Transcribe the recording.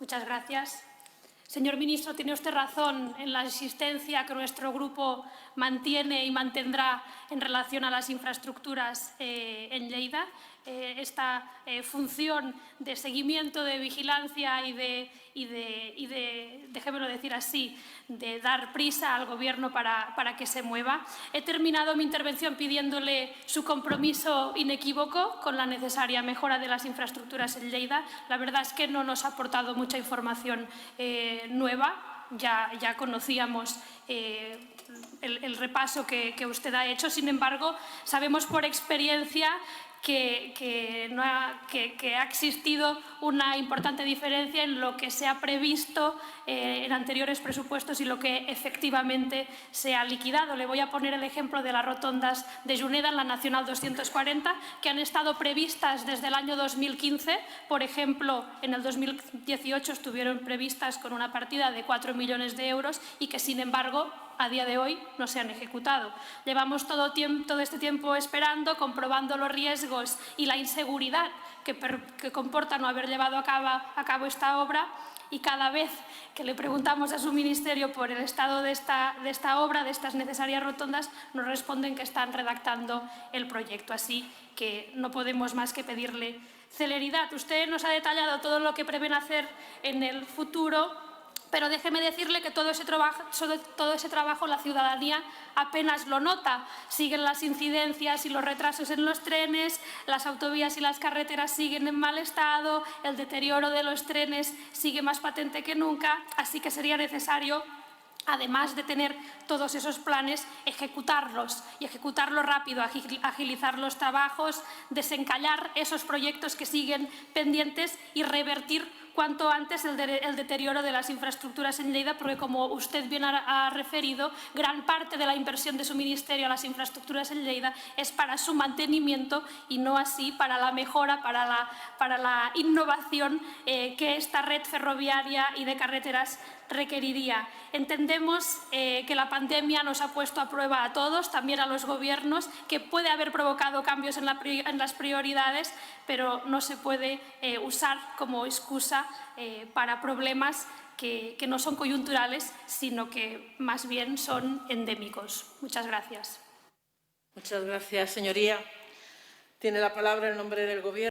Muchas gracias. Señor ministro, tiene usted razón en la insistencia que nuestro grupo mantiene y mantendrá en relación a las infraestructuras en Lleida. Esta función de seguimiento, de vigilancia y de, déjemelo decir así, de dar prisa al Gobierno para que se mueva. He terminado mi intervención pidiéndole su compromiso inequívoco con la necesaria mejora de las infraestructuras en Lleida. La verdad es que no nos ha aportado mucha información nueva. Ya conocíamos el repaso que usted ha hecho. Sin embargo, sabemos por experiencia que ha existido una importante diferencia en lo que se ha previsto en anteriores presupuestos y lo que efectivamente se ha liquidado. Le voy a poner el ejemplo de las rotondas de Juneda en la Nacional 240, que han estado previstas desde el año 2015. Por ejemplo, en el 2018 estuvieron previstas con una partida de 4 millones de euros y que, sin embargo, a día de hoy no se han ejecutado. Llevamos todo este tiempo esperando, comprobando los riesgos y la inseguridad que comporta no haber llevado a cabo esta obra, y cada vez que le preguntamos a su ministerio por el estado de esta obra, de estas necesarias rotondas, nos responden que están redactando el proyecto. Así que no podemos más que pedirle celeridad. Usted nos ha detallado todo lo que prevén hacer en el futuro, pero déjeme decirle que todo ese trabajo la ciudadanía apenas lo nota. Siguen las incidencias y los retrasos en los trenes, las autovías y las carreteras siguen en mal estado, el deterioro de los trenes sigue más patente que nunca, así que sería necesario, además de tener todos esos planes, ejecutarlos y ejecutarlos rápido, agilizar los trabajos, desencallar esos proyectos que siguen pendientes y revertir cuanto antes el deterioro de las infraestructuras en Lleida, porque, como usted bien ha referido, gran parte de la inversión de su ministerio a las infraestructuras en Lleida es para su mantenimiento y no así para la mejora, para la innovación que esta red ferroviaria y de carreteras requeriría. Entendemos que la pandemia nos ha puesto a prueba a todos, también a los gobiernos, que puede haber provocado cambios en las prioridades, pero no se puede usar como excusa para problemas que no son coyunturales, sino que más bien son endémicos. Muchas gracias. Muchas gracias, señoría. Tiene la palabra en nombre del Gobierno.